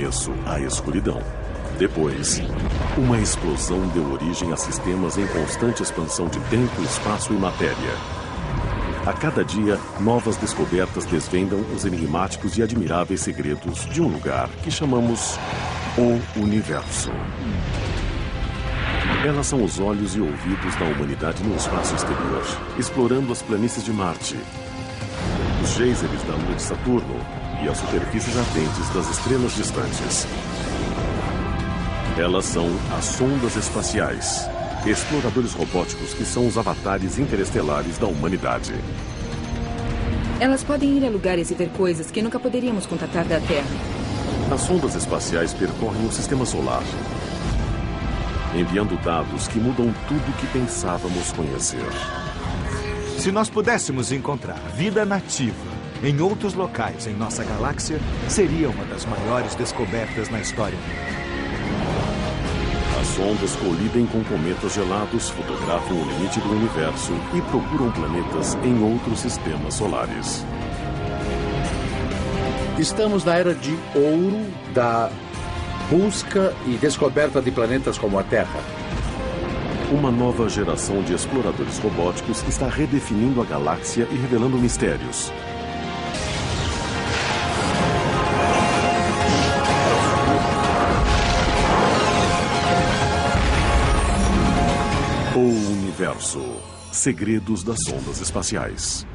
começo, a escuridão. Depois, uma explosão deu origem a sistemas em constante expansão de tempo, espaço e matéria. A cada dia, novas descobertas desvendam os enigmáticos e admiráveis segredos de um lugar que chamamos o Universo. Elas são os olhos e ouvidos da humanidade no espaço exterior, explorando as planícies de Marte, os geysers da Lua de Saturno e as superfícies ardentes das estrelas distantes. Elas são as sondas espaciais, exploradores robóticos que são os avatares interestelares da humanidade. Elas podem ir a lugares e ver coisas que nunca poderíamos contatar da Terra. As sondas espaciais percorrem o sistema solar, enviando dados que mudam tudo o que pensávamos conhecer. Se nós pudéssemos encontrar vida nativa em outros locais em nossa galáxia, seria uma das maiores descobertas na história. As sondas colidem com cometas gelados, fotografam o limite do universo e procuram planetas em outros sistemas solares. Estamos na era de ouro da busca e descoberta de planetas como a Terra. Uma nova geração de exploradores robóticos está redefinindo a galáxia e revelando mistérios. O Universo. Segredos das sondas espaciais.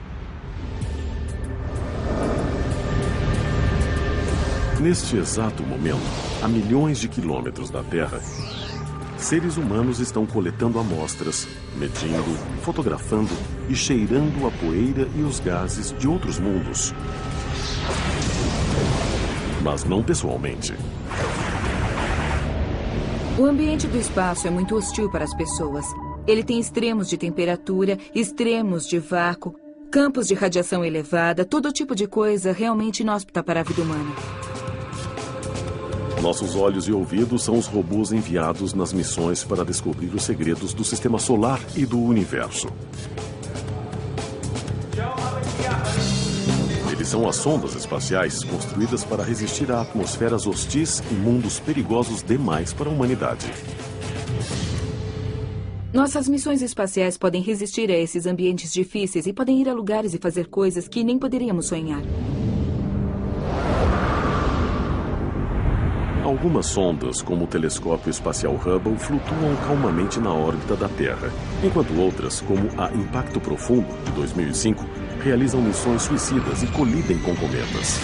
Neste exato momento, a milhões de quilômetros da Terra, seres humanos estão coletando amostras, medindo, fotografando e cheirando a poeira e os gases de outros mundos. Mas não pessoalmente. O ambiente do espaço é muito hostil para as pessoas. Ele tem extremos de temperatura, extremos de vácuo, campos de radiação elevada, todo tipo de coisa realmente inóspita para a vida humana. Nossos olhos e ouvidos são os robôs enviados nas missões para descobrir os segredos do sistema solar e do universo. Eles são as sondas espaciais construídas para resistir a atmosferas hostis e mundos perigosos demais para a humanidade. Nossas missões espaciais podem resistir a esses ambientes difíceis e podem ir a lugares e fazer coisas que nem poderíamos sonhar. Algumas sondas, como o telescópio espacial Hubble, flutuam calmamente na órbita da Terra, enquanto outras, como a Impacto Profundo, de 2005, realizam missões suicidas e colidem com cometas.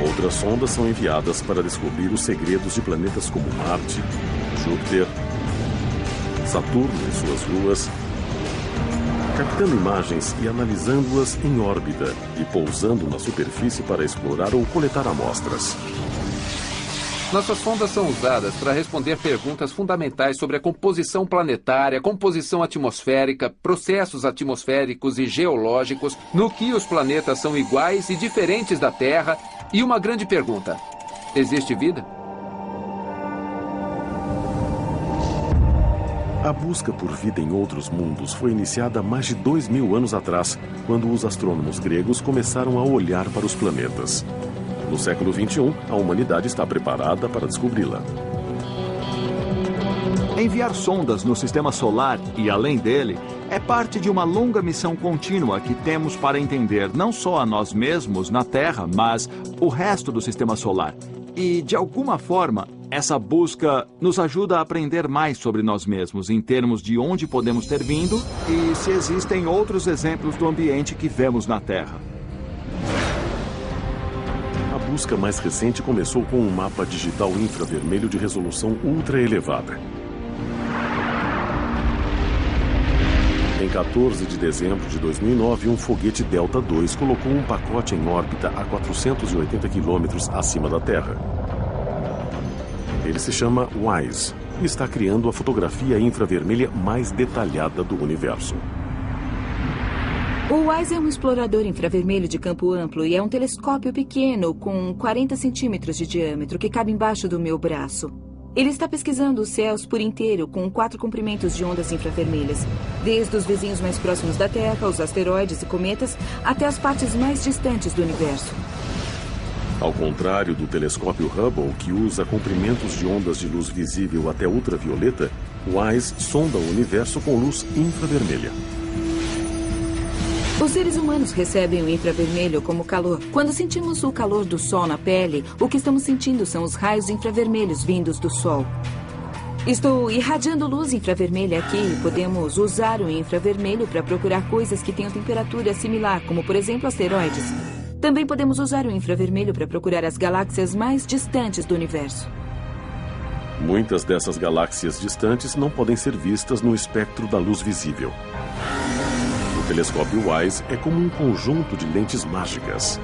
Outras sondas são enviadas para descobrir os segredos de planetas como Marte, Júpiter, Saturno e suas luas, captando imagens e analisando-as em órbita e pousando na superfície para explorar ou coletar amostras. Nossas sondas são usadas para responder perguntas fundamentais sobre a composição planetária, composição atmosférica, processos atmosféricos e geológicos, no que os planetas são iguais e diferentes da Terra, e uma grande pergunta: existe vida? A busca por vida em outros mundos foi iniciada há mais de 2000 anos atrás, quando os astrônomos gregos começaram a olhar para os planetas. No século XXI, a humanidade está preparada para descobri-la. Enviar sondas no sistema solar e além dele é parte de uma longa missão contínua que temos para entender não só a nós mesmos na Terra, mas o resto do sistema solar. E, de alguma forma, essa busca nos ajuda a aprender mais sobre nós mesmos, em termos de onde podemos ter vindo e se existem outros exemplos do ambiente que vemos na Terra. A busca mais recente começou com um mapa digital infravermelho de resolução ultra elevada. Em 14 de dezembro de 2009, um foguete Delta II colocou um pacote em órbita a 480 quilômetros acima da Terra. Ele se chama WISE e está criando a fotografia infravermelha mais detalhada do universo. O WISE é um explorador infravermelho de campo amplo e é um telescópio pequeno com 40 centímetros de diâmetro que cabe embaixo do meu braço. Ele está pesquisando os céus por inteiro com 4 comprimentos de ondas infravermelhas, desde os vizinhos mais próximos da Terra, os asteroides e cometas, até as partes mais distantes do universo. Ao contrário do telescópio Hubble, que usa comprimentos de ondas de luz visível até ultravioleta, o WISE sonda o universo com luz infravermelha. Os seres humanos recebem o infravermelho como calor. Quando sentimos o calor do sol na pele, o que estamos sentindo são os raios infravermelhos vindos do sol. Estou irradiando luz infravermelha aqui e podemos usar o infravermelho para procurar coisas que tenham temperatura similar, como, por exemplo, asteroides. Também podemos usar o infravermelho para procurar as galáxias mais distantes do universo. Muitas dessas galáxias distantes não podem ser vistas no espectro da luz visível. O telescópio WISE é como um conjunto de lentes mágicas.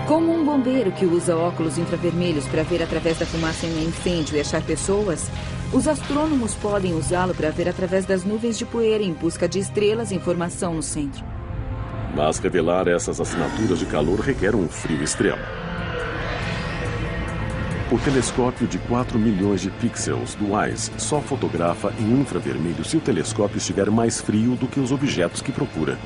Como um bombeiro que usa óculos infravermelhos para ver através da fumaça em um incêndio e achar pessoas, os astrônomos podem usá-lo para ver através das nuvens de poeira em busca de estrelas em formação no centro. Mas revelar essas assinaturas de calor requer um frio extremo. O telescópio de 4 milhões de pixels do WISE só fotografa em infravermelho se o telescópio estiver mais frio do que os objetos que procura.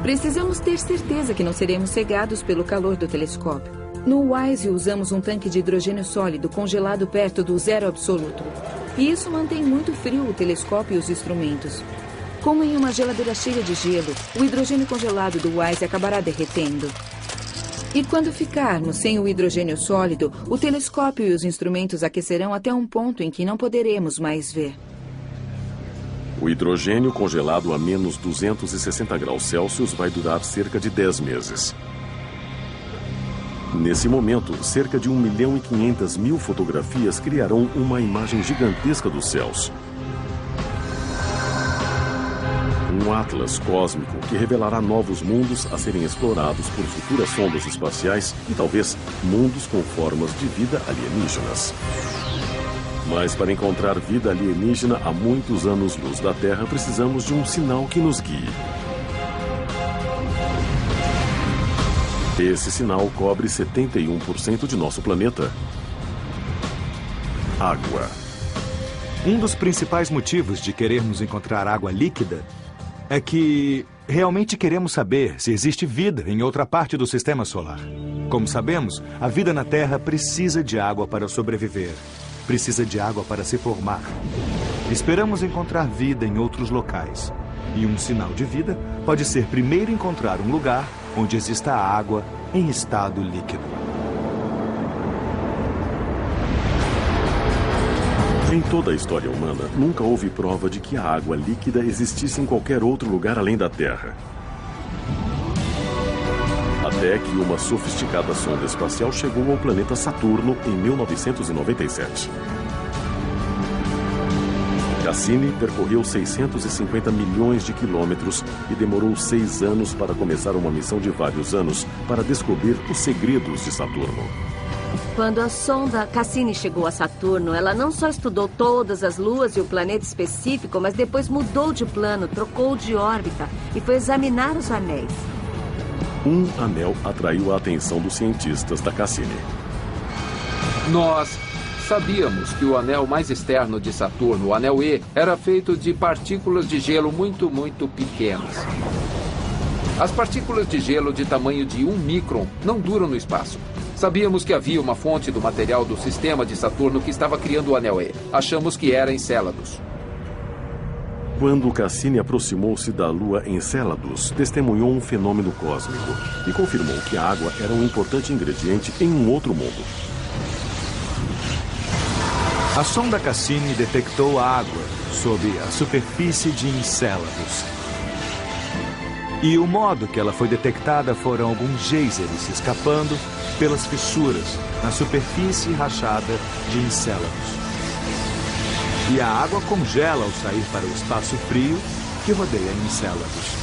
Precisamos ter certeza que não seremos cegados pelo calor do telescópio. No WISE usamos um tanque de hidrogênio sólido congelado perto do zero absoluto. E isso mantém muito frio o telescópio e os instrumentos. Como em uma geladeira cheia de gelo, o hidrogênio congelado do WISE acabará derretendo. E quando ficarmos sem o hidrogênio sólido, o telescópio e os instrumentos aquecerão até um ponto em que não poderemos mais ver. O hidrogênio congelado a menos 260 graus Celsius vai durar cerca de 10 meses. Nesse momento, cerca de 1.500.000 fotografias criarão uma imagem gigantesca dos céus. Um atlas cósmico que revelará novos mundos a serem explorados por futuras sondas espaciais e talvez mundos com formas de vida alienígenas. Mas para encontrar vida alienígena a muitos anos-luz da Terra, precisamos de um sinal que nos guie. Esse sinal cobre 71% de nosso planeta. Água. Um dos principais motivos de querermos encontrar água líquida é que realmente queremos saber se existe vida em outra parte do sistema solar. Como sabemos, a vida na Terra precisa de água para sobreviver. Precisa de água para se formar. Esperamos encontrar vida em outros locais. E um sinal de vida pode ser primeiro encontrar um lugar onde exista água em estado líquido. Em toda a história humana, nunca houve prova de que a água líquida existisse em qualquer outro lugar além da Terra. Até que uma sofisticada sonda espacial chegou ao planeta Saturno em 1997. Cassini percorreu 650 milhões de quilômetros e demorou 6 anos para começar uma missão de vários anos para descobrir os segredos de Saturno. Quando a sonda Cassini chegou a Saturno, ela não só estudou todas as luas e o planeta específico, mas depois mudou de plano, trocou de órbita e foi examinar os anéis. Um anel atraiu a atenção dos cientistas da Cassini. Nós sabíamos que o anel mais externo de Saturno, o anel E, era feito de partículas de gelo muito pequenas. As partículas de gelo de tamanho de 1 micron não duram no espaço. Sabíamos que havia uma fonte do material do sistema de Saturno que estava criando o anel E. Achamos que era Encélados. Quando Cassini aproximou-se da Lua Encélados, testemunhou um fenômeno cósmico e confirmou que a água era um importante ingrediente em um outro mundo. A sonda Cassini detectou a água sob a superfície de Encélados. E o modo que ela foi detectada foram alguns geysers escapando pelas fissuras na superfície rachada de Encélados. E a água congela ao sair para o espaço frio que rodeia Encélados.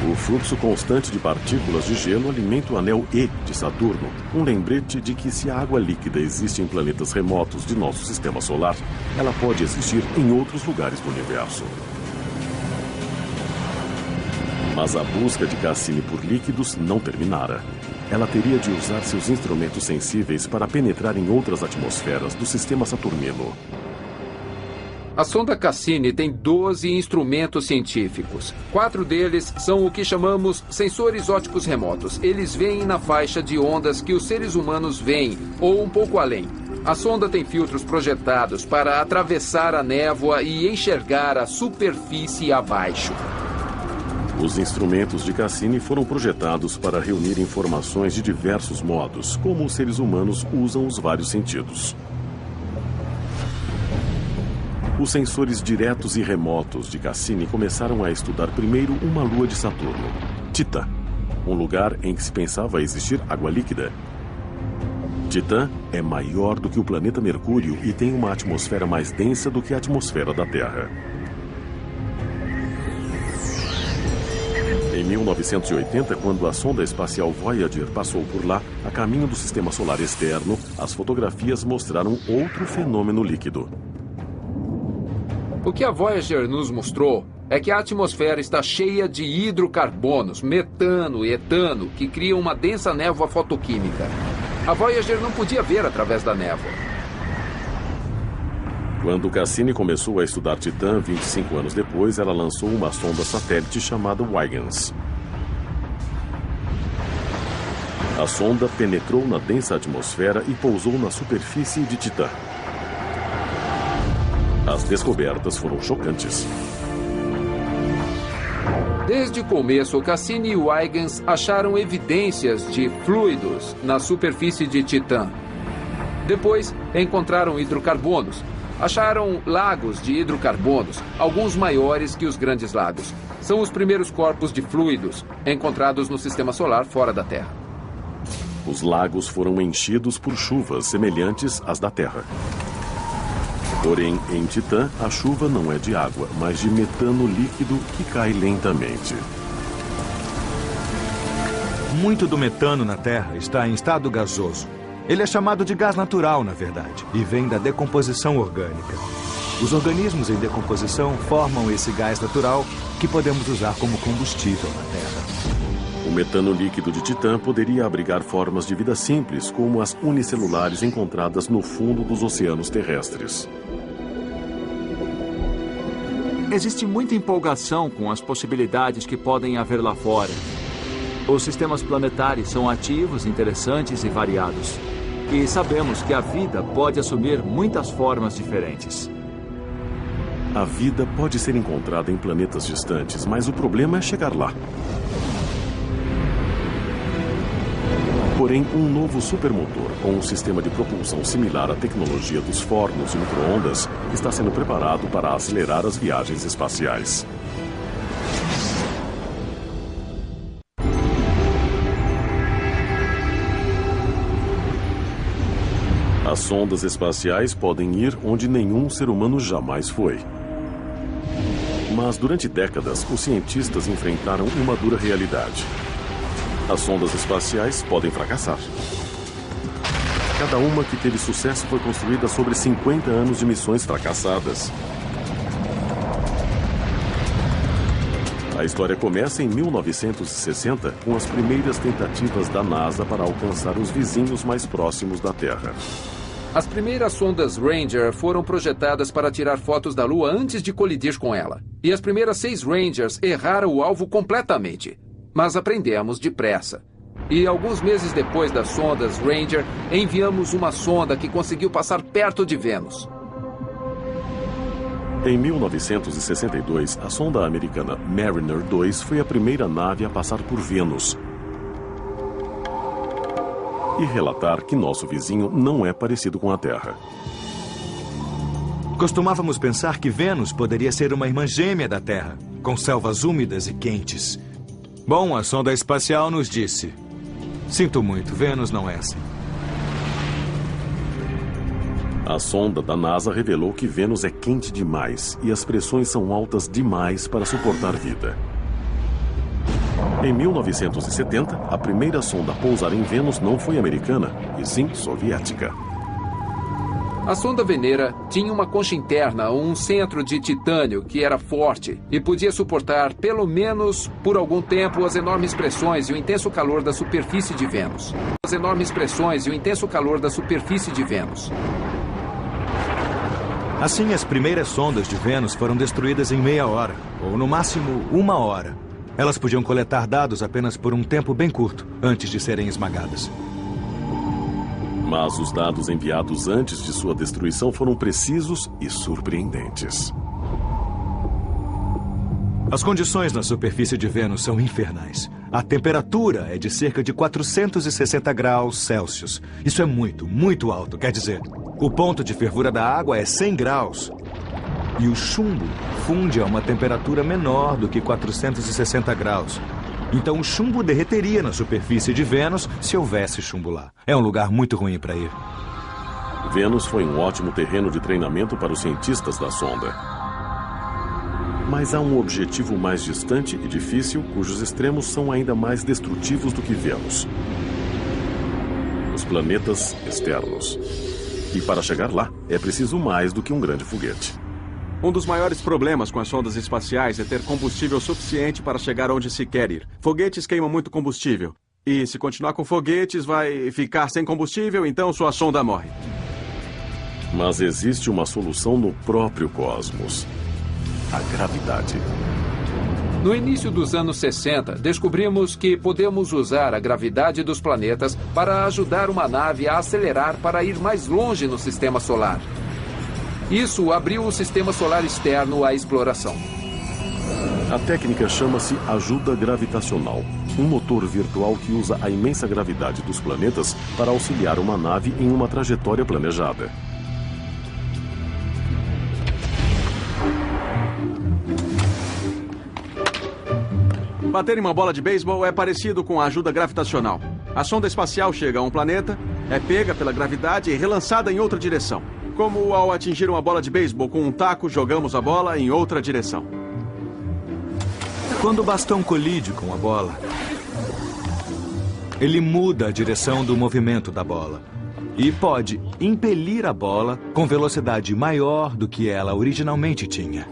O fluxo constante de partículas de gelo alimenta o anel E de Saturno, um lembrete de que se a água líquida existe em planetas remotos de nosso sistema solar, ela pode existir em outros lugares do universo. Mas a busca de Cassini por líquidos não terminara. Ela teria de usar seus instrumentos sensíveis para penetrar em outras atmosferas do sistema saturnino. A sonda Cassini tem 12 instrumentos científicos. 4 deles são o que chamamos sensores ópticos remotos. Eles veem na faixa de ondas que os seres humanos veem, ou um pouco além. A sonda tem filtros projetados para atravessar a névoa e enxergar a superfície abaixo. Os instrumentos de Cassini foram projetados para reunir informações de diversos modos, como os seres humanos usam os vários sentidos. Os sensores diretos e remotos de Cassini começaram a estudar primeiro uma lua de Saturno, Titã, um lugar em que se pensava existir água líquida. Titã é maior do que o planeta Mercúrio e tem uma atmosfera mais densa do que a atmosfera da Terra. Em 1980, quando a sonda espacial Voyager passou por lá, a caminho do sistema solar externo, as fotografias mostraram outro fenômeno líquido. O que a Voyager nos mostrou é que a atmosfera está cheia de hidrocarbonos, metano e etano, que criam uma densa névoa fotoquímica. A Voyager não podia ver através da névoa. Quando Cassini começou a estudar Titã, 25 anos depois, ela lançou uma sonda satélite chamada Huygens. A sonda penetrou na densa atmosfera e pousou na superfície de Titã. As descobertas foram chocantes. Desde o começo, Cassini e Huygens acharam evidências de fluidos na superfície de Titã. Depois, encontraram hidrocarbonos. Acharam lagos de hidrocarbonos, alguns maiores que os grandes lagos. São os primeiros corpos de fluidos encontrados no sistema solar fora da Terra. Os lagos foram enchidos por chuvas semelhantes às da Terra. Porém, em Titã, a chuva não é de água, mas de metano líquido que cai lentamente. Muito do metano na Terra está em estado gasoso. Ele é chamado de gás natural, na verdade, e vem da decomposição orgânica. Os organismos em decomposição formam esse gás natural que podemos usar como combustível na Terra. O metano líquido de Titã poderia abrigar formas de vida simples, como as unicelulares encontradas no fundo dos oceanos terrestres. Existe muita empolgação com as possibilidades que podem haver lá fora. Os sistemas planetários são ativos, interessantes e variados. E sabemos que a vida pode assumir muitas formas diferentes. A vida pode ser encontrada em planetas distantes, mas o problema é chegar lá. Porém, um novo supermotor com um sistema de propulsão similar à tecnologia dos fornos e micro-ondas está sendo preparado para acelerar as viagens espaciais. As sondas espaciais podem ir onde nenhum ser humano jamais foi. Mas durante décadas, os cientistas enfrentaram uma dura realidade. As sondas espaciais podem fracassar. Cada uma que teve sucesso foi construída sobre 50 anos de missões fracassadas. A história começa em 1960, com as primeiras tentativas da NASA para alcançar os vizinhos mais próximos da Terra. As primeiras sondas Ranger foram projetadas para tirar fotos da Lua antes de colidir com ela. E as primeiras 6 Rangers erraram o alvo completamente. Mas aprendemos depressa. E alguns meses depois das sondas Ranger, enviamos uma sonda que conseguiu passar perto de Vênus. Em 1962, a sonda americana Mariner 2 foi a primeira nave a passar por Vênus. E relatar que nosso vizinho não é parecido com a Terra. Costumávamos pensar que Vênus poderia ser uma irmã gêmea da Terra, com selvas úmidas e quentes. Bom, a sonda espacial nos disse: sinto muito, Vênus não é assim. A sonda da NASA revelou que Vênus é quente demais e as pressões são altas demais para suportar vida. Em 1970, a primeira sonda a pousar em Vênus não foi americana, e sim soviética. A sonda Venera tinha uma concha interna, um centro de titânio que era forte e podia suportar, pelo menos por algum tempo, as enormes pressões e o intenso calor da superfície de Vênus. As enormes pressões e o intenso calor da superfície de Vênus. Assim, as primeiras sondas de Vênus foram destruídas em meia hora, ou no máximo 1 hora. Elas podiam coletar dados apenas por um tempo bem curto, antes de serem esmagadas. Mas os dados enviados antes de sua destruição foram precisos e surpreendentes. As condições na superfície de Vênus são infernais. A temperatura é de cerca de 460 graus Celsius. Isso é muito, muito alto. Quer dizer, o ponto de fervura da água é 100 graus. E o chumbo funde a uma temperatura menor do que 460 graus. Então o chumbo derreteria na superfície de Vênus se houvesse chumbo lá. É um lugar muito ruim para ir. Vênus foi um ótimo terreno de treinamento para os cientistas da sonda. Mas há um objetivo mais distante e difícil, cujos extremos são ainda mais destrutivos do que Vênus. Os planetas externos. E para chegar lá, é preciso mais do que um grande foguete. Um dos maiores problemas com as sondas espaciais é ter combustível suficiente para chegar onde se quer ir. Foguetes queimam muito combustível. E se continuar com foguetes, vai ficar sem combustível, então sua sonda morre. Mas existe uma solução no próprio cosmos. A gravidade. No início dos anos 60, descobrimos que podemos usar a gravidade dos planetas para ajudar uma nave a acelerar para ir mais longe no sistema solar. Isso abriu o sistema solar externo à exploração. A técnica chama-se ajuda gravitacional, um motor virtual que usa a imensa gravidade dos planetas para auxiliar uma nave em uma trajetória planejada. Bater em uma bola de beisebol é parecido com a ajuda gravitacional. A sonda espacial chega a um planeta, é pega pela gravidade e relançada em outra direção. Como ao atingir uma bola de beisebol com um taco, jogamos a bola em outra direção. Quando o bastão colide com a bola, ele muda a direção do movimento da bola e pode impelir a bola com velocidade maior do que ela originalmente tinha.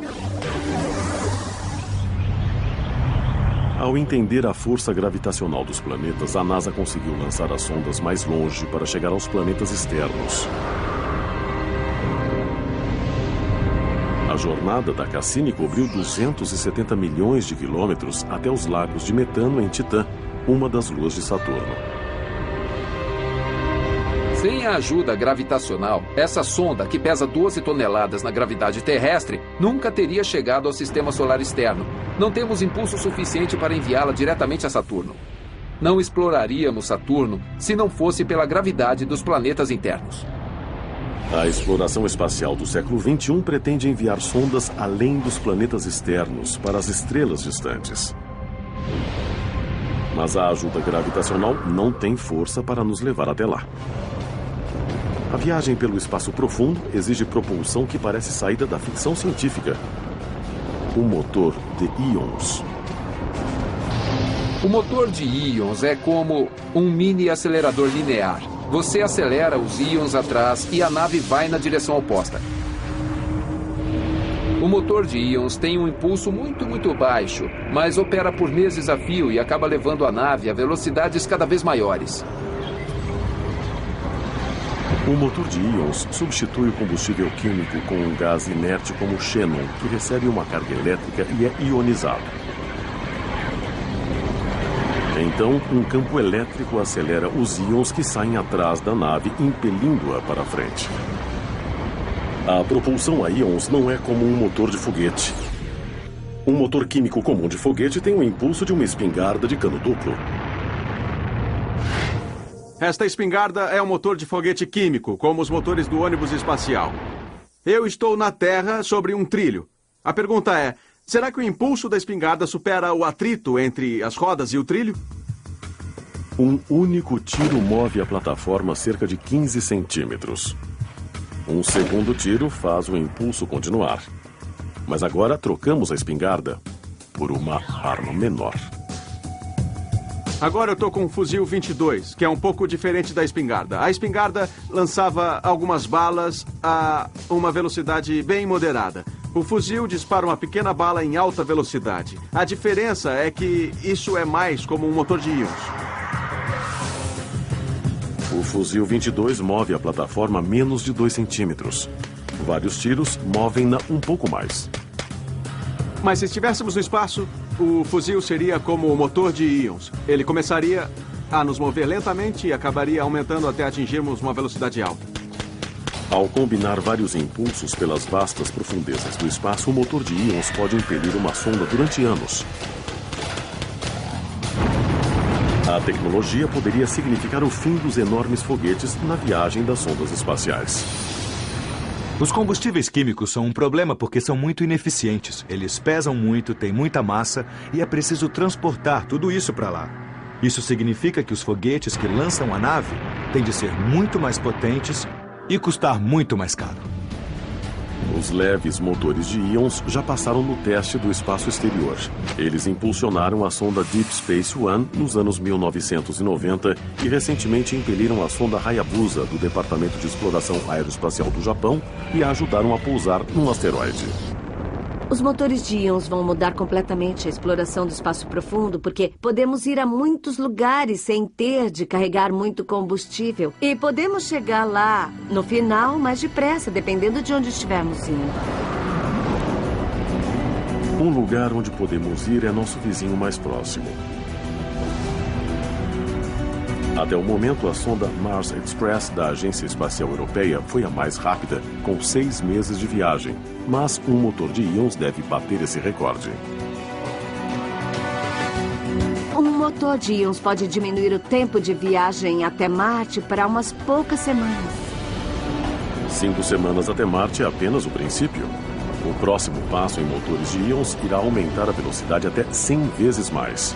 Ao entender a força gravitacional dos planetas, a NASA conseguiu lançar as sondas mais longe para chegar aos planetas externos. A jornada da Cassini cobriu 270 milhões de quilômetros até os lagos de metano em Titã, uma das luas de Saturno. Sem a ajuda gravitacional, essa sonda, que pesa 12 toneladas na gravidade terrestre, nunca teria chegado ao sistema solar externo. Não temos impulso suficiente para enviá-la diretamente a Saturno. Não exploraríamos Saturno se não fosse pela gravidade dos planetas internos. A exploração espacial do século XXI pretende enviar sondas além dos planetas externos para as estrelas distantes. Mas a ajuda gravitacional não tem força para nos levar até lá. A viagem pelo espaço profundo exige propulsão que parece saída da ficção científica. O motor de íons. O motor de íons é como um mini acelerador linear. Você acelera os íons atrás e a nave vai na direção oposta. O motor de íons tem um impulso muito baixo, mas opera por meses a fio e acaba levando a nave a velocidades cada vez maiores. O motor de íons substitui o combustível químico com um gás inerte como o xenon, que recebe uma carga elétrica e é ionizado. Então, um campo elétrico acelera os íons que saem atrás da nave, impelindo-a para frente. A propulsão a íons não é como um motor de foguete. Um motor químico comum de foguete tem o impulso de uma espingarda de cano duplo. Esta espingarda é um motor de foguete químico, como os motores do ônibus espacial. Eu estou na Terra sobre um trilho. A pergunta é, será que o impulso da espingarda supera o atrito entre as rodas e o trilho? Um único tiro move a plataforma cerca de 15 centímetros. Um segundo tiro faz o impulso continuar. Mas agora trocamos a espingarda por uma arma menor. Agora eu estou com um fuzil 22, que é um pouco diferente da espingarda. A espingarda lançava algumas balas a uma velocidade bem moderada. O fuzil dispara uma pequena bala em alta velocidade. A diferença é que isso é mais como um motor de íons. O fuzil 22 move a plataforma menos de 2 centímetros. Vários tiros movem-na um pouco mais. Mas se estivéssemos no espaço, o fuzil seria como o motor de íons. Ele começaria a nos mover lentamente e acabaria aumentando até atingirmos uma velocidade alta. Ao combinar vários impulsos pelas vastas profundezas do espaço, o motor de íons pode impelir uma sonda durante anos. A tecnologia poderia significar o fim dos enormes foguetes na viagem das sondas espaciais. Os combustíveis químicos são um problema porque são muito ineficientes. Eles pesam muito, têm muita massa e é preciso transportar tudo isso para lá. Isso significa que os foguetes que lançam a nave têm de ser muito mais potentes e custar muito mais caro. Os leves motores de íons já passaram no teste do espaço exterior. Eles impulsionaram a sonda Deep Space One nos anos 1990 e recentemente impeliram a sonda Hayabusa do Departamento de Exploração Aeroespacial do Japão e a ajudaram a pousar num asteroide. Os motores de íons vão mudar completamente a exploração do espaço profundo, porque podemos ir a muitos lugares sem ter de carregar muito combustível. E podemos chegar lá, no final, mais depressa, dependendo de onde estivermos indo. Um lugar onde podemos ir é nosso vizinho mais próximo. Até o momento, a sonda Mars Express da Agência Espacial Europeia foi a mais rápida, com 6 meses de viagem. Mas um motor de íons deve bater esse recorde. Um motor de íons pode diminuir o tempo de viagem até Marte para umas poucas semanas. 5 semanas até Marte é apenas o princípio. O próximo passo em motores de íons irá aumentar a velocidade até 100 vezes mais.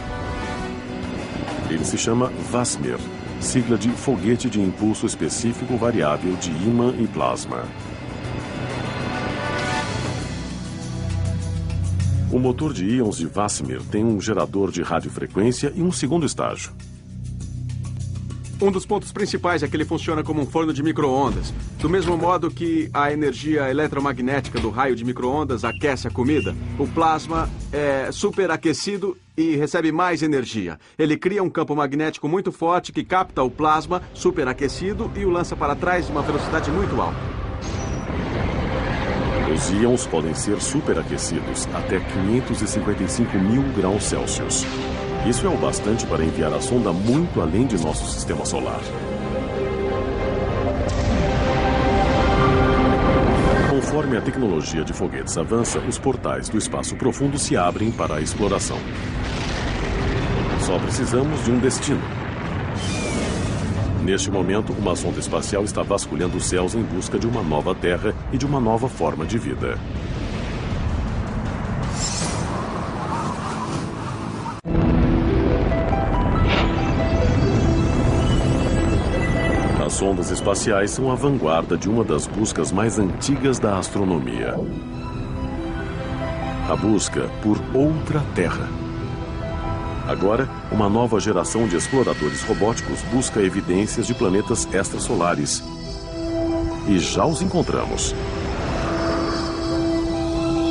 Ele se chama VASMIR, sigla de Foguete de Impulso Específico Variável de Ímã e Plasma. O motor de íons de VASMIR tem um gerador de radiofrequência e um segundo estágio. Um dos pontos principais é que ele funciona como um forno de micro-ondas. Do mesmo modo que a energia eletromagnética do raio de micro-ondas aquece a comida, o plasma é superaquecido e recebe mais energia. Ele cria um campo magnético muito forte que capta o plasma superaquecido e o lança para trás de uma velocidade muito alta. Os íons podem ser superaquecidos até 555 mil graus Celsius. Isso é o bastante para enviar a sonda muito além de nosso sistema solar. Conforme a tecnologia de foguetes avança, os portais do espaço profundo se abrem para a exploração. Só precisamos de um destino. Neste momento, uma sonda espacial está vasculhando os céus em busca de uma nova Terra e de uma nova forma de vida. As sondas espaciais são a vanguarda de uma das buscas mais antigas da astronomia. A busca por outra Terra. Agora, uma nova geração de exploradores robóticos busca evidências de planetas extrasolares. E já os encontramos.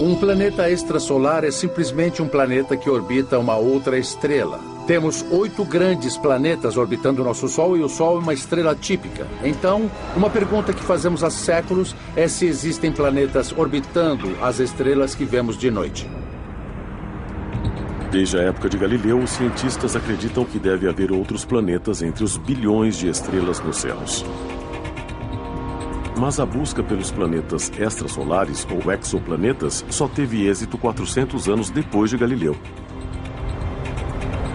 Um planeta extrasolar é simplesmente um planeta que orbita uma outra estrela. Temos 8 grandes planetas orbitando o nosso Sol e o Sol é uma estrela típica. Então, uma pergunta que fazemos há séculos é se existem planetas orbitando as estrelas que vemos de noite. Desde a época de Galileu, os cientistas acreditam que deve haver outros planetas entre os bilhões de estrelas nos céus. Mas a busca pelos planetas extrasolares ou exoplanetas só teve êxito 400 anos depois de Galileu.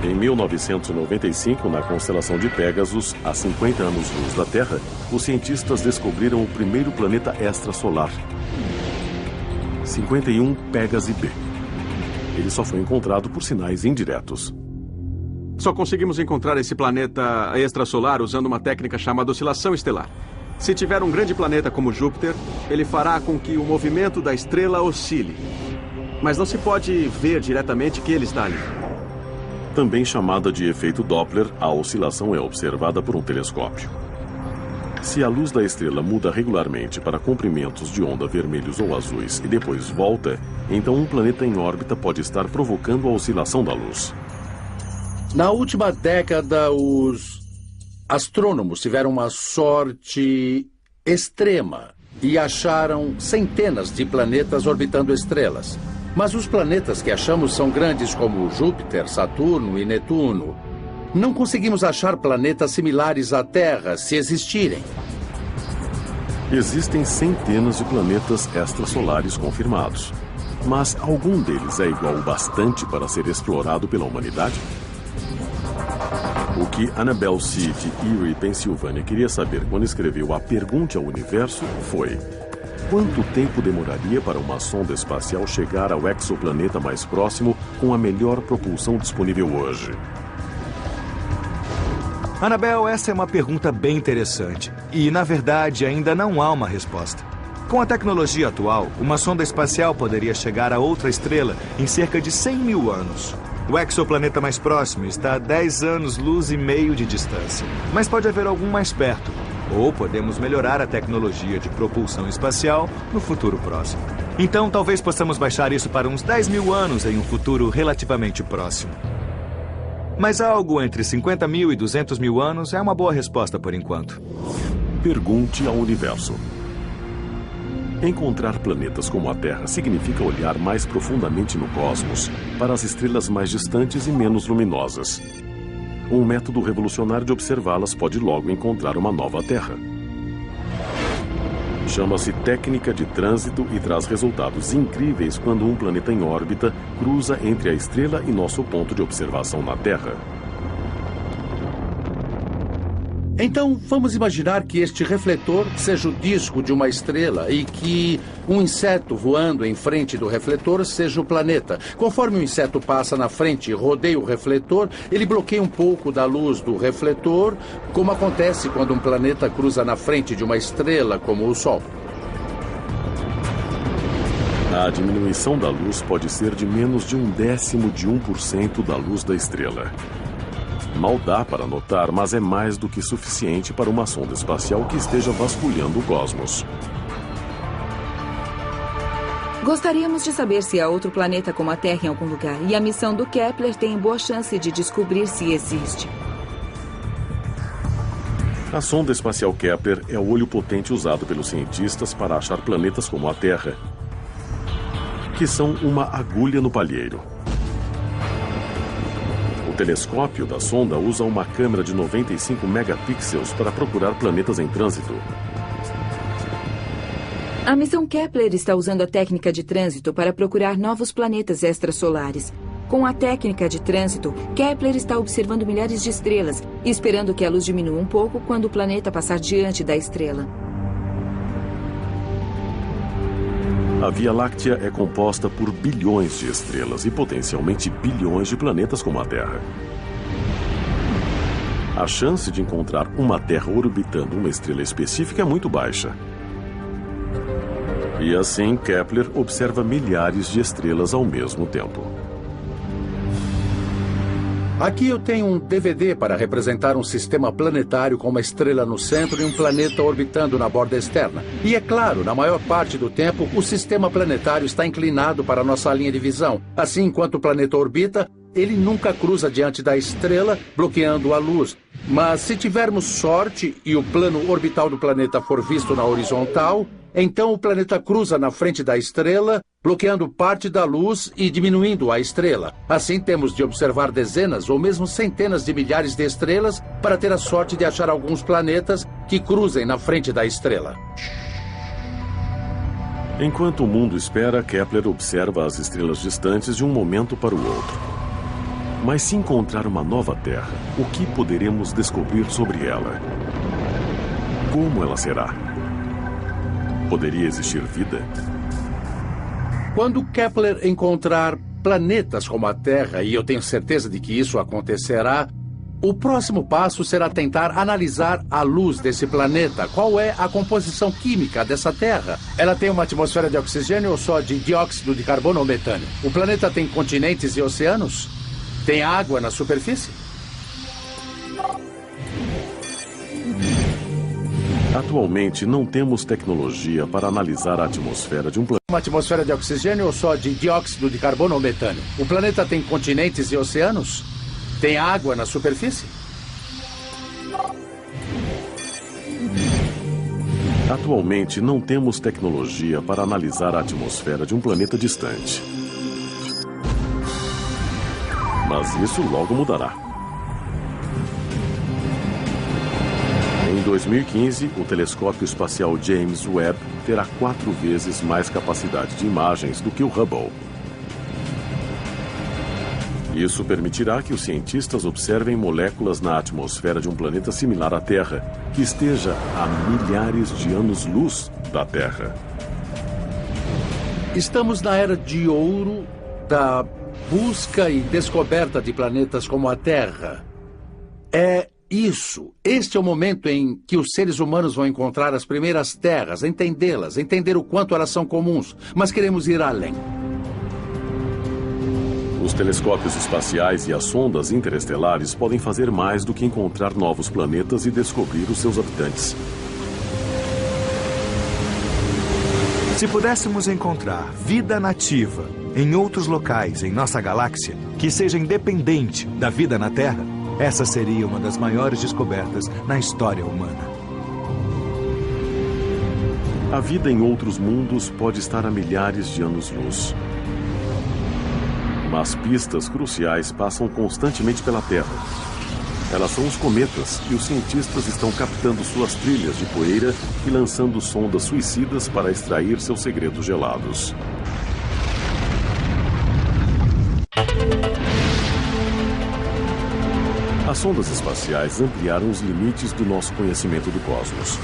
Em 1995, na constelação de Pégasus, a 50 anos-luz da Terra, os cientistas descobriram o primeiro planeta extrasolar, 51 Pégase B. Ele só foi encontrado por sinais indiretos. Só conseguimos encontrar esse planeta extrasolar usando uma técnica chamada oscilação estelar. Se tiver um grande planeta como Júpiter, ele fará com que o movimento da estrela oscile. Mas não se pode ver diretamente que ele está ali. Também chamada de efeito Doppler, a oscilação é observada por um telescópio. Se a luz da estrela muda regularmente para comprimentos de onda vermelhos ou azuis e depois volta, então um planeta em órbita pode estar provocando a oscilação da luz. Na última década, os astrônomos tiveram uma sorte extrema e acharam centenas de planetas orbitando estrelas. Mas os planetas que achamos são grandes como Júpiter, Saturno e Netuno. Não conseguimos achar planetas similares à Terra, se existirem. Existem centenas de planetas extrasolares confirmados. Mas algum deles é igual o bastante para ser explorado pela humanidade? O que Annabel C. de Erie, Pensilvânia, queria saber quando escreveu a Pergunte ao Universo foi: quanto tempo demoraria para uma sonda espacial chegar ao exoplaneta mais próximo com a melhor propulsão disponível hoje? Annabel, essa é uma pergunta bem interessante. E, na verdade, ainda não há uma resposta. Com a tecnologia atual, uma sonda espacial poderia chegar a outra estrela em cerca de 100 mil anos. O exoplaneta mais próximo está a 10 anos-luz e meio de distância. Mas pode haver algum mais perto. Ou podemos melhorar a tecnologia de propulsão espacial no futuro próximo. Então, talvez possamos baixar isso para uns 10 mil anos em um futuro relativamente próximo. Mas algo entre 50 mil e 200 mil anos é uma boa resposta por enquanto. Pergunte ao Universo. Encontrar planetas como a Terra significa olhar mais profundamente no cosmos, para as estrelas mais distantes e menos luminosas. Um método revolucionário de observá-las pode logo encontrar uma nova Terra. Chama-se técnica de trânsito e traz resultados incríveis quando um planeta em órbita cruza entre a estrela e nosso ponto de observação na Terra. Então, vamos imaginar que este refletor seja o disco de uma estrela e que um inseto voando em frente do refletor seja o planeta. Conforme o inseto passa na frente e rodeia o refletor, ele bloqueia um pouco da luz do refletor, como acontece quando um planeta cruza na frente de uma estrela, como o Sol. A diminuição da luz pode ser de menos de 0,1% da luz da estrela. Mal dá para notar, mas é mais do que suficiente para uma sonda espacial que esteja vasculhando o cosmos. Gostaríamos de saber se há outro planeta como a Terra em algum lugar, e a missão do Kepler tem boa chance de descobrir se existe. A sonda espacial Kepler é o olho potente usado pelos cientistas para achar planetas como a Terra, que são uma agulha no palheiro. O telescópio da sonda usa uma câmera de 95 megapixels para procurar planetas em trânsito. A missão Kepler está usando a técnica de trânsito para procurar novos planetas extrasolares. Com a técnica de trânsito, Kepler está observando milhares de estrelas e esperando que a luz diminua um pouco quando o planeta passar diante da estrela. A Via Láctea é composta por bilhões de estrelas e potencialmente bilhões de planetas como a Terra. A chance de encontrar uma Terra orbitando uma estrela específica é muito baixa. E assim, Kepler observa milhares de estrelas ao mesmo tempo. Aqui eu tenho um DVD para representar um sistema planetário com uma estrela no centro e um planeta orbitando na borda externa. E é claro, na maior parte do tempo, o sistema planetário está inclinado para a nossa linha de visão. Assim, enquanto o planeta orbita, ele nunca cruza diante da estrela, bloqueando a luz. Mas se tivermos sorte e o plano orbital do planeta for visto na horizontal, então o planeta cruza na frente da estrela, bloqueando parte da luz e diminuindo a estrela. Assim, temos de observar dezenas ou mesmo centenas de milhares de estrelas para ter a sorte de achar alguns planetas que cruzem na frente da estrela. Enquanto o mundo espera, Kepler observa as estrelas distantes de um momento para o outro. Mas se encontrar uma nova Terra, o que poderemos descobrir sobre ela? Como ela será? Poderia existir vida? Quando Kepler encontrar planetas como a Terra, e eu tenho certeza de que isso acontecerá, o próximo passo será tentar analisar a luz desse planeta. Qual é a composição química dessa Terra? Ela tem uma atmosfera de oxigênio ou só de dióxido de carbono ou metânio? O planeta tem continentes e oceanos? Tem água na superfície? Atualmente, não temos tecnologia para analisar a atmosfera de um planeta. Uma atmosfera de oxigênio ou só de dióxido de carbono ou metânio? O planeta tem continentes e oceanos? Tem água na superfície? Atualmente, não temos tecnologia para analisar a atmosfera de um planeta distante. Mas isso logo mudará. Em 2015, o telescópio espacial James Webb terá 4 vezes mais capacidade de imagens do que o Hubble. Isso permitirá que os cientistas observem moléculas na atmosfera de um planeta similar à Terra, que esteja a milhares de anos-luz da Terra. Estamos na era de ouro da busca e descoberta de planetas como a Terra. Este é o momento em que os seres humanos vão encontrar as primeiras terras, entendê-las, entender o quanto elas são comuns, mas queremos ir além. Os telescópios espaciais e as sondas interestelares podem fazer mais do que encontrar novos planetas e descobrir os seus habitantes. Se pudéssemos encontrar vida nativa em outros locais em nossa galáxia que seja independente da vida na Terra, essa seria uma das maiores descobertas na história humana. A vida em outros mundos pode estar a milhares de anos-luz. Mas pistas cruciais passam constantemente pela Terra. Elas são os cometas, e os cientistas estão captando suas trilhas de poeira e lançando sondas suicidas para extrair seus segredos gelados. As sondas espaciais ampliaram os limites do nosso conhecimento do cosmos.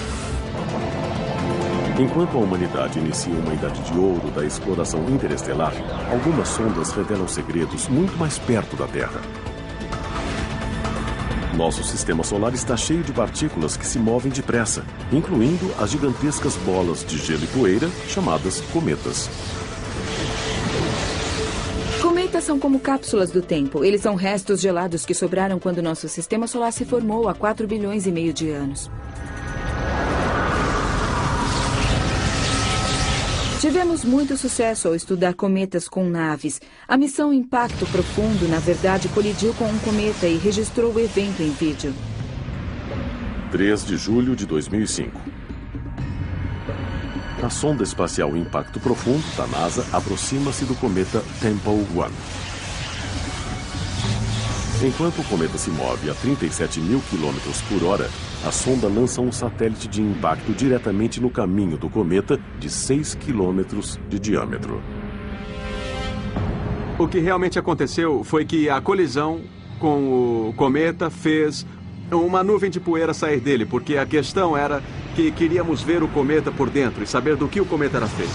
Enquanto a humanidade inicia uma idade de ouro da exploração interestelar, algumas sondas revelam segredos muito mais perto da Terra. Nosso sistema solar está cheio de partículas que se movem depressa, incluindo as gigantescas bolas de gelo e poeira chamadas cometas. Cometas são como cápsulas do tempo. Eles são restos gelados que sobraram quando nosso sistema solar se formou há 4,5 bilhões de anos. Tivemos muito sucesso ao estudar cometas com naves. A missão Impacto Profundo, na verdade, colidiu com um cometa e registrou o evento em vídeo. 3 de julho de 2005. A sonda espacial Impacto Profundo, da NASA, aproxima-se do cometa Tempel 1. Enquanto o cometa se move a 37 mil quilômetros por hora, a sonda lança um satélite de impacto diretamente no caminho do cometa de 6 quilômetros de diâmetro. O que realmente aconteceu foi que a colisão com o cometa fez uma nuvem de poeira sair dele, porque a questão era que queríamos ver o cometa por dentro e saber do que o cometa era feito.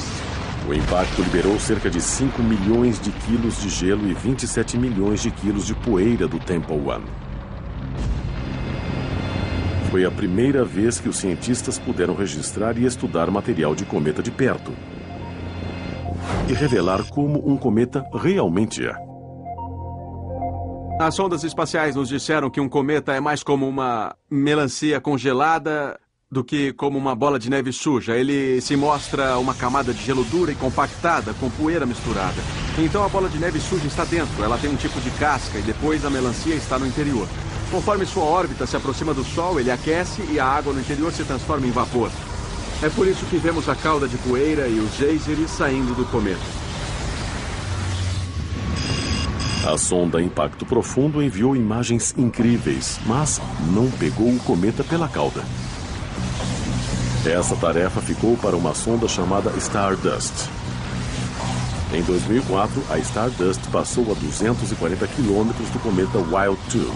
O impacto liberou cerca de 5 milhões de quilos de gelo e 27 milhões de quilos de poeira do Tempel 1. Foi a primeira vez que os cientistas puderam registrar e estudar material de cometa de perto e revelar como um cometa realmente é. As sondas espaciais nos disseram que um cometa é mais como uma melancia congelada do que como uma bola de neve suja. Ele se mostra uma camada de gelo dura e compactada, com poeira misturada. Então a bola de neve suja está dentro, ela tem um tipo de casca e depois a melancia está no interior. Conforme sua órbita se aproxima do Sol, ele aquece e a água no interior se transforma em vapor. É por isso que vemos a cauda de poeira e os geysers saindo do cometa. A sonda Impacto Profundo enviou imagens incríveis, mas não pegou o cometa pela cauda. Essa tarefa ficou para uma sonda chamada Stardust. Em 2004, a Stardust passou a 240 quilômetros do cometa Wild 2.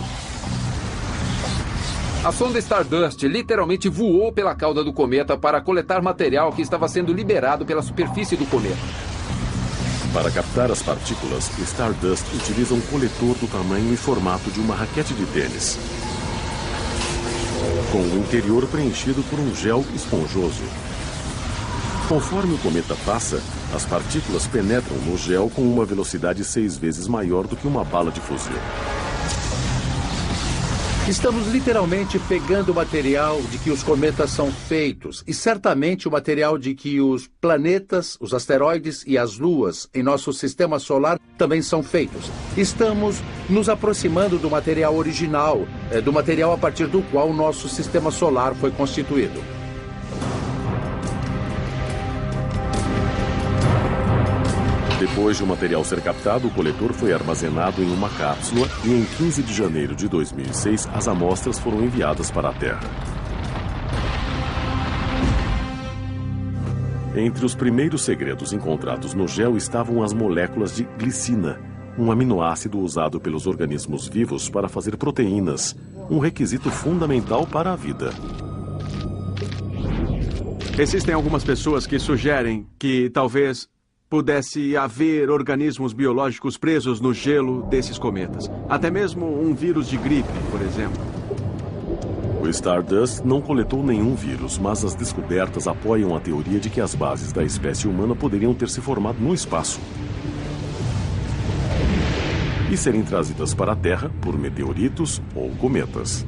A sonda Stardust literalmente voou pela cauda do cometa para coletar material que estava sendo liberado pela superfície do cometa. Para captar as partículas, Stardust utiliza um coletor do tamanho e formato de uma raquete de tênis, com o interior preenchido por um gel esponjoso. Conforme o cometa passa, as partículas penetram no gel com uma velocidade 6 vezes maior do que uma bala de fuzil. Estamos literalmente pegando o material de que os cometas são feitos e certamente o material de que os planetas, os asteroides e as luas em nosso sistema solar também são feitos. Estamos nos aproximando do material original, do material a partir do qual o nosso sistema solar foi constituído. Depois de o material ser captado, o coletor foi armazenado em uma cápsula e em 15 de janeiro de 2006, as amostras foram enviadas para a Terra. Entre os primeiros segredos encontrados no gel estavam as moléculas de glicina, um aminoácido usado pelos organismos vivos para fazer proteínas, um requisito fundamental para a vida. Existem algumas pessoas que sugerem que talvez pudesse haver organismos biológicos presos no gelo desses cometas. Até mesmo um vírus de gripe, por exemplo. O Stardust não coletou nenhum vírus, mas as descobertas apoiam a teoria de que as bases da espécie humana poderiam ter se formado no espaço e serem trazidas para a Terra por meteoritos ou cometas.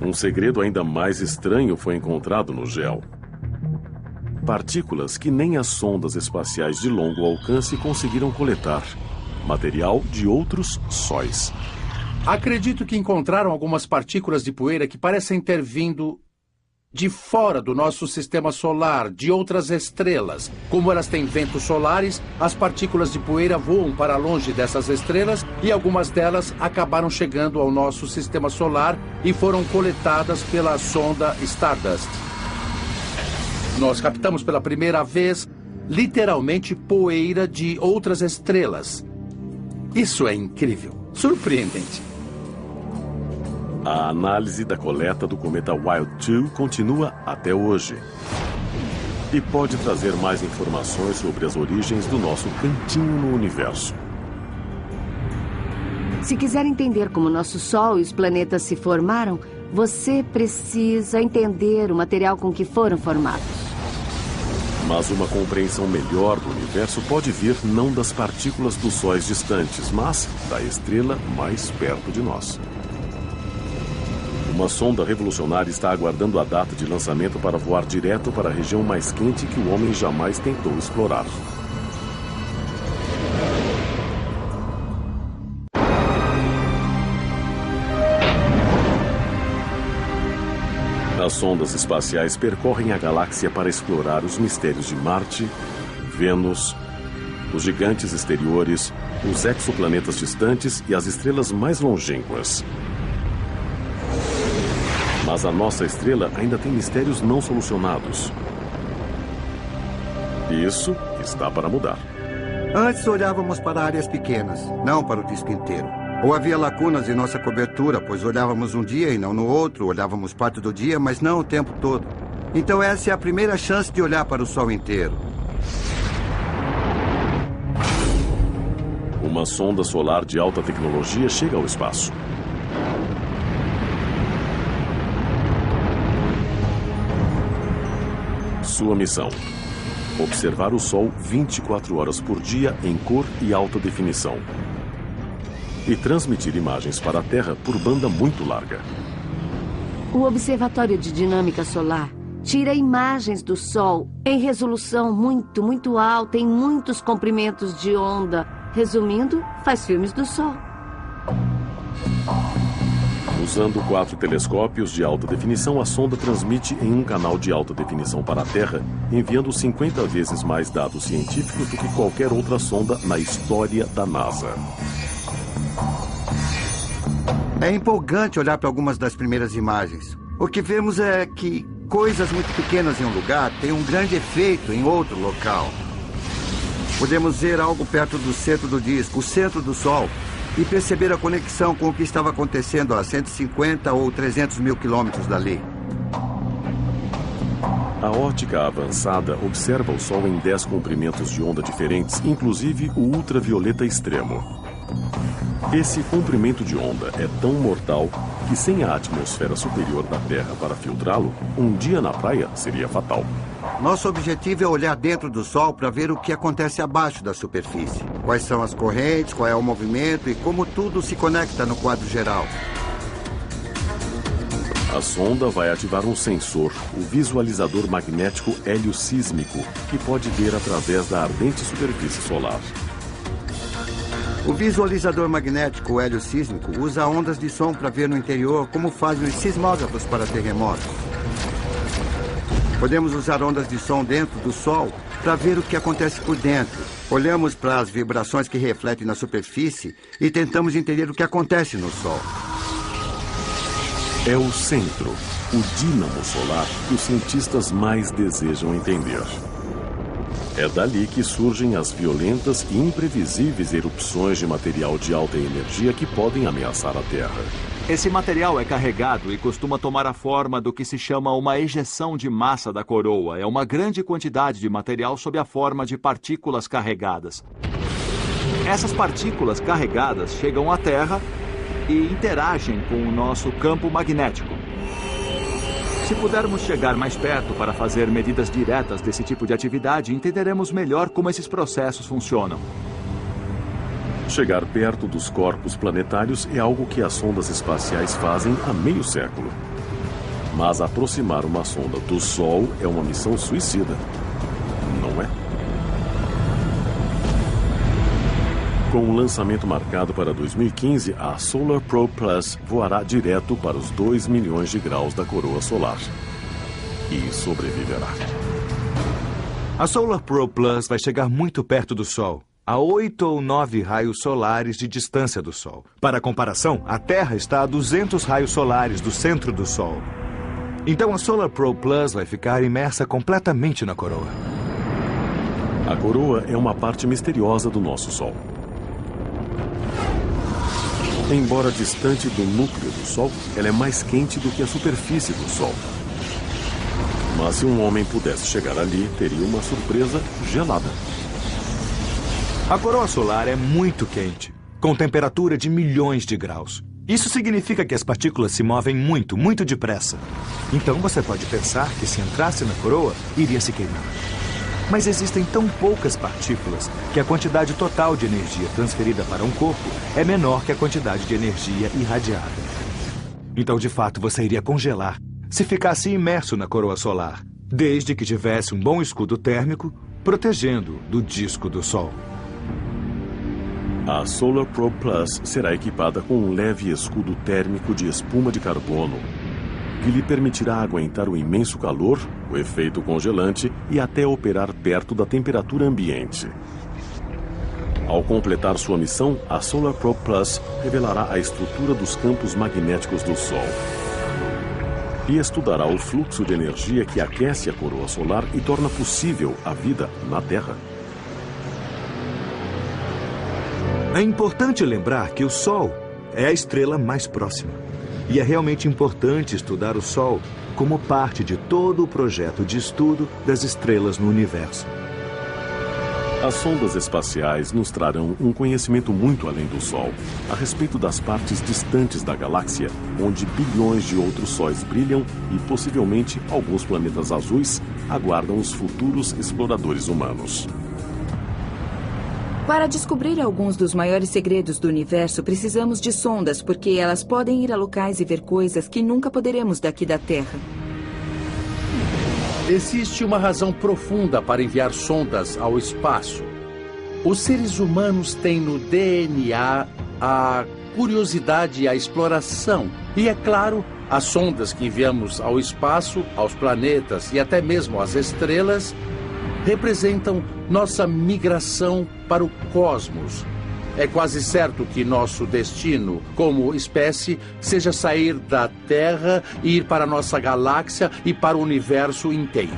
Um segredo ainda mais estranho foi encontrado no gel. Partículas que nem as sondas espaciais de longo alcance conseguiram coletar. Material de outros sóis. Acredito que encontraram algumas partículas de poeira que parecem ter vindo de fora do nosso sistema solar, de outras estrelas. Como elas têm ventos solares, as partículas de poeira voam para longe dessas estrelas e algumas delas acabaram chegando ao nosso sistema solar e foram coletadas pela sonda Stardust. Nós captamos pela primeira vez, literalmente, poeira de outras estrelas. Isso é incrível, surpreendente. A análise da coleta do cometa Wild 2 continua até hoje. E pode trazer mais informações sobre as origens do nosso cantinho no universo. Se quiser entender como nosso Sol e os planetas se formaram, você precisa entender o material com que foram formados. Mas uma compreensão melhor do universo pode vir não das partículas dos sóis distantes, mas da estrela mais perto de nós. Uma sonda revolucionária está aguardando a data de lançamento para voar direto para a região mais quente que o homem jamais tentou explorar. As sondas espaciais percorrem a galáxia para explorar os mistérios de Marte, Vênus, os gigantes exteriores, os exoplanetas distantes e as estrelas mais longínquas. Mas a nossa estrela ainda tem mistérios não solucionados. Isso está para mudar. Antes olhávamos para áreas pequenas, não para o disco inteiro. Ou havia lacunas em nossa cobertura, pois olhávamos um dia e não no outro, olhávamos parte do dia, mas não o tempo todo. Então essa é a primeira chance de olhar para o Sol inteiro. Uma sonda solar de alta tecnologia chega ao espaço. Sua missão: observar o Sol 24 horas por dia em cor e alta definição. E transmitir imagens para a Terra por banda muito larga. O Observatório de Dinâmica Solar tira imagens do Sol em resolução muito alta, em muitos comprimentos de onda. Resumindo, faz filmes do Sol. Usando 4 telescópios de alta definição, a sonda transmite em um canal de alta definição para a Terra, enviando 50 vezes mais dados científicos do que qualquer outra sonda na história da NASA. É empolgante olhar para algumas das primeiras imagens. O que vemos é que coisas muito pequenas em um lugar têm um grande efeito em outro local. Podemos ver algo perto do centro do disco, o centro do Sol, e perceber a conexão com o que estava acontecendo a 150 ou 300 mil quilômetros dali. A ótica avançada observa o Sol em 10 comprimentos de onda diferentes, inclusive o ultravioleta extremo. Esse comprimento de onda é tão mortal que, sem a atmosfera superior da Terra para filtrá-lo, um dia na praia seria fatal. Nosso objetivo é olhar dentro do Sol para ver o que acontece abaixo da superfície. Quais são as correntes, qual é o movimento e como tudo se conecta no quadro geral. A sonda vai ativar um sensor, o visualizador magnético heliosísmico, que pode ver através da ardente superfície solar. O visualizador magnético heliosísmico usa ondas de som para ver no interior como fazem os sismógrafos para terremotos. Podemos usar ondas de som dentro do Sol para ver o que acontece por dentro. Olhamos para as vibrações que refletem na superfície e tentamos entender o que acontece no Sol. É o centro, o dínamo solar, que os cientistas mais desejam entender. É dali que surgem as violentas e imprevisíveis erupções de material de alta energia que podem ameaçar a Terra. Esse material é carregado e costuma tomar a forma do que se chama uma ejeção de massa da coroa. É uma grande quantidade de material sob a forma de partículas carregadas. Essas partículas carregadas chegam à Terra e interagem com o nosso campo magnético. Se pudermos chegar mais perto para fazer medidas diretas desse tipo de atividade, entenderemos melhor como esses processos funcionam. Chegar perto dos corpos planetários é algo que as sondas espaciais fazem há meio século. Mas aproximar uma sonda do Sol é uma missão suicida, não é? Com o lançamento marcado para 2015, a Solar Probe Plus voará direto para os 2 milhões de graus da coroa solar. E sobreviverá. A Solar Probe Plus vai chegar muito perto do Sol, a 8 ou 9 raios solares de distância do Sol. Para comparação, a Terra está a 200 raios solares do centro do Sol. Então a Solar Probe Plus vai ficar imersa completamente na coroa. A coroa é uma parte misteriosa do nosso Sol. Embora distante do núcleo do Sol, ela é mais quente do que a superfície do Sol. Mas se um homem pudesse chegar ali, teria uma surpresa gelada. A coroa solar é muito quente, com temperatura de milhões de graus. Isso significa que as partículas se movem muito, muito depressa. Então você pode pensar que se entrasse na coroa, iria se queimar. Mas existem tão poucas partículas que a quantidade total de energia transferida para um corpo é menor que a quantidade de energia irradiada. Então, de fato, você iria congelar se ficasse imerso na coroa solar, desde que tivesse um bom escudo térmico protegendo do disco do Sol. A Solar Probe Plus será equipada com um leve escudo térmico de espuma de carbono, que lhe permitirá aguentar o imenso calor, o efeito congelante e até operar perto da temperatura ambiente. Ao completar sua missão, a Solar Probe Plus revelará a estrutura dos campos magnéticos do Sol e estudará o fluxo de energia que aquece a coroa solar e torna possível a vida na Terra. É importante lembrar que o Sol é a estrela mais próxima. E é realmente importante estudar o Sol como parte de todo o projeto de estudo das estrelas no universo. As sondas espaciais nos trarão um conhecimento muito além do Sol, a respeito das partes distantes da galáxia, onde bilhões de outros sóis brilham e possivelmente alguns planetas azuis aguardam os futuros exploradores humanos. Para descobrir alguns dos maiores segredos do universo, precisamos de sondas, porque elas podem ir a locais e ver coisas que nunca poderemos daqui da Terra. Existe uma razão profunda para enviar sondas ao espaço. Os seres humanos têm no DNA a curiosidade e a exploração. E, é claro, as sondas que enviamos ao espaço, aos planetas e até mesmo às estrelas representam nossa migração para o cosmos. É quase certo que nosso destino, como espécie, seja sair da Terra e ir para nossa galáxia e para o universo inteiro.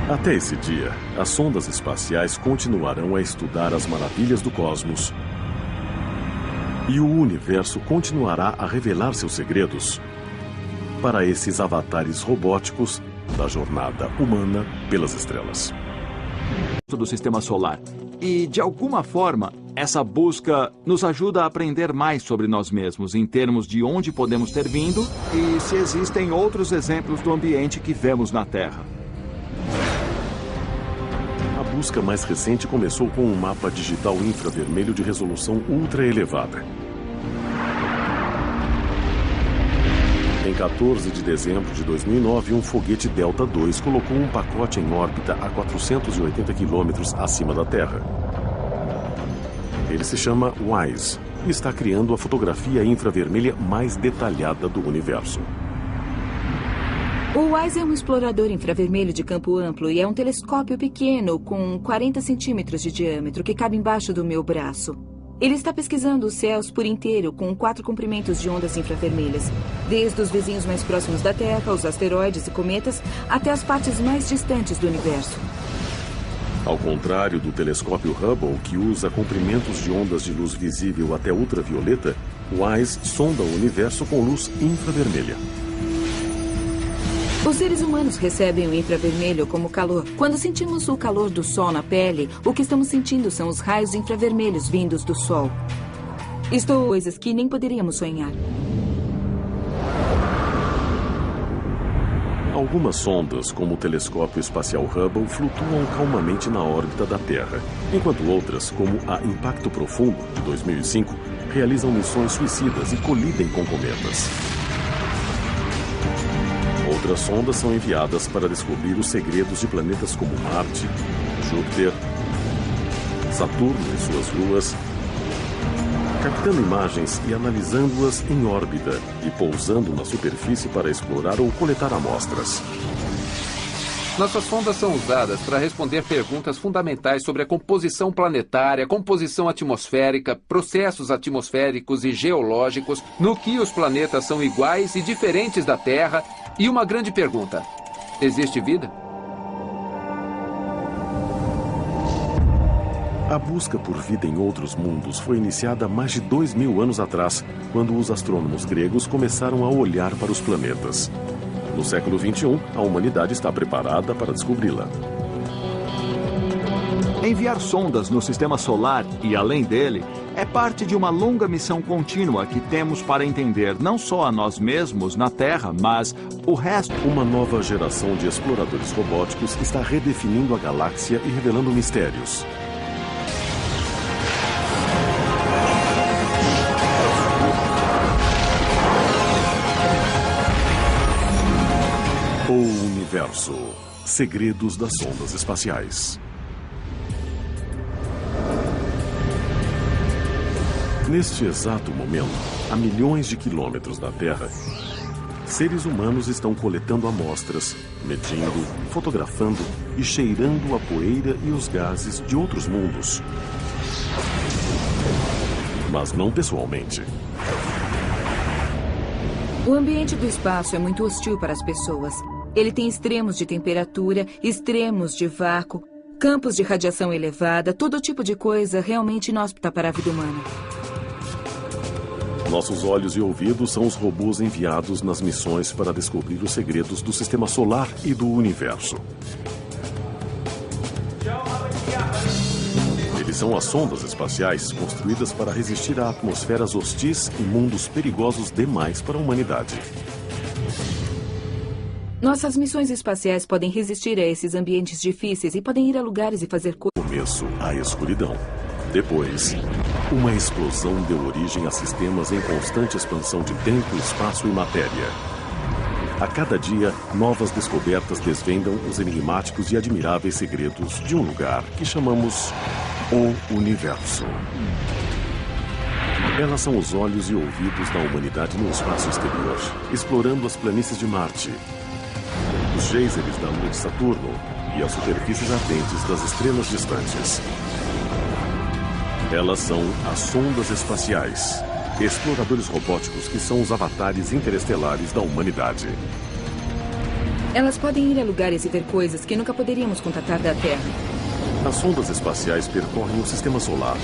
Até esse dia, as sondas espaciais continuarão a estudar as maravilhas do cosmos. E o universo continuará a revelar seus segredos para esses avatares robóticos da jornada humana pelas estrelas. Do sistema solar. E, de alguma forma, essa busca nos ajuda a aprender mais sobre nós mesmos, em termos de onde podemos ter vindo e se existem outros exemplos do ambiente que vemos na Terra. A busca mais recente começou com um mapa digital infravermelho de resolução ultra elevada. Em 14 de dezembro de 2009, um foguete Delta II colocou um pacote em órbita a 480 quilômetros acima da Terra. Ele se chama WISE e está criando a fotografia infravermelha mais detalhada do universo. O WISE é um explorador infravermelho de campo amplo e é um telescópio pequeno com 40 centímetros de diâmetro que cabe embaixo do meu braço. Ele está pesquisando os céus por inteiro com 4 comprimentos de ondas infravermelhas, desde os vizinhos mais próximos da Terra, os asteroides e cometas, até as partes mais distantes do universo. Ao contrário do telescópio Hubble, que usa comprimentos de ondas de luz visível até ultravioleta, o WISE sonda o universo com luz infravermelha. Os seres humanos recebem o infravermelho como calor. Quando sentimos o calor do sol na pele, o que estamos sentindo são os raios infravermelhos vindos do sol. Estou coisas que nem poderíamos sonhar. Algumas sondas, como o telescópio espacial Hubble, flutuam calmamente na órbita da Terra, enquanto outras, como a Impacto Profundo, de 2005, realizam missões suicidas e colidem com cometas. Outras sondas são enviadas para descobrir os segredos de planetas como Marte, Júpiter, Saturno e suas luas, captando imagens e analisando-as em órbita e pousando na superfície para explorar ou coletar amostras. Nossas sondas são usadas para responder perguntas fundamentais sobre a composição planetária, composição atmosférica, processos atmosféricos e geológicos, no que os planetas são iguais e diferentes da Terra, e uma grande pergunta: existe vida? A busca por vida em outros mundos foi iniciada há mais de 2000 anos atrás, quando os astrônomos gregos começaram a olhar para os planetas. No século XXI, a humanidade está preparada para descobri-la. Enviar sondas no sistema solar e além dele é parte de uma longa missão contínua que temos para entender não só a nós mesmos na Terra, mas o resto. Uma nova geração de exploradores robóticos está redefinindo a galáxia e revelando mistérios. O Universo. Segredos das sondas espaciais. Neste exato momento, a milhões de quilômetros da Terra, seres humanos estão coletando amostras, medindo, fotografando e cheirando a poeira e os gases de outros mundos. Mas não pessoalmente. O ambiente do espaço é muito hostil para as pessoas. Ele tem extremos de temperatura, extremos de vácuo, campos de radiação elevada, todo tipo de coisa realmente inóspita para a vida humana. Nossos olhos e ouvidos são os robôs enviados nas missões para descobrir os segredos do sistema solar e do universo. Eles são as sondas espaciais construídas para resistir a atmosferas hostis e mundos perigosos demais para a humanidade. Nossas missões espaciais podem resistir a esses ambientes difíceis e podem ir a lugares e fazer coisas. Começo, a escuridão. Depois, uma explosão deu origem a sistemas em constante expansão de tempo, espaço e matéria. A cada dia, novas descobertas desvendam os enigmáticos e admiráveis segredos de um lugar que chamamos o Universo. Elas são os olhos e ouvidos da humanidade no espaço exterior, explorando as planícies de Marte, os geysers da Lua de Saturno e as superfícies ardentes das estrelas distantes. Elas são as sondas espaciais, exploradores robóticos que são os avatares interestelares da humanidade. Elas podem ir a lugares e ver coisas que nunca poderíamos contatar da Terra. As sondas espaciais percorrem o sistema solar,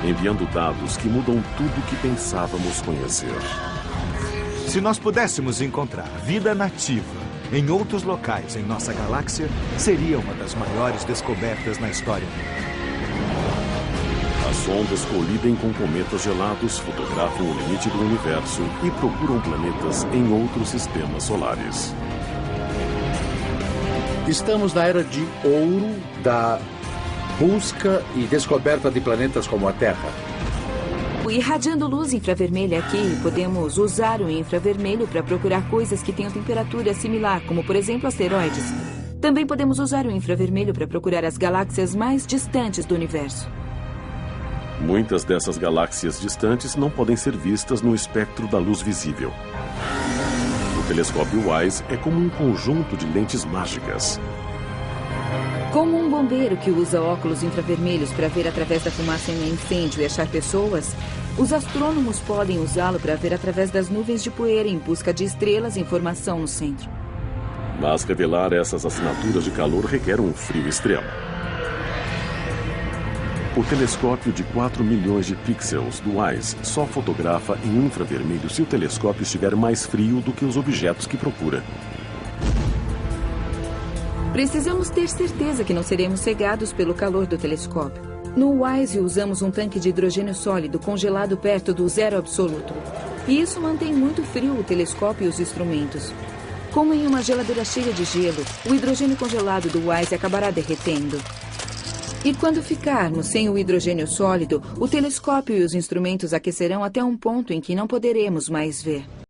enviando dados que mudam tudo o que pensávamos conhecer. Se nós pudéssemos encontrar vida nativa em outros locais em nossa galáxia, seria uma das maiores descobertas na história. As sondas colidem com cometas gelados, fotografam o limite do universo e procuram planetas em outros sistemas solares. Estamos na era de ouro da busca e descoberta de planetas como a Terra. Irradiando luz infravermelha aqui, podemos usar o infravermelho para procurar coisas que tenham temperatura similar, como, por exemplo, asteroides. Também podemos usar o infravermelho para procurar as galáxias mais distantes do universo. Muitas dessas galáxias distantes não podem ser vistas no espectro da luz visível. O telescópio WISE é como um conjunto de lentes mágicas. Como um bombeiro que usa óculos infravermelhos para ver através da fumaça em um incêndio e achar pessoas, os astrônomos podem usá-lo para ver através das nuvens de poeira em busca de estrelas e informação no centro. Mas revelar essas assinaturas de calor requer um frio extremo. O telescópio de 4 milhões de pixels do WISE só fotografa em infravermelho se o telescópio estiver mais frio do que os objetos que procura. Precisamos ter certeza que não seremos cegados pelo calor do telescópio. No WISE usamos um tanque de hidrogênio sólido congelado perto do zero absoluto. E isso mantém muito frio o telescópio e os instrumentos. Como em uma geladeira cheia de gelo, o hidrogênio congelado do WISE acabará derretendo. E quando ficarmos sem o hidrogênio sólido, o telescópio e os instrumentos aquecerão até um ponto em que não poderemos mais ver.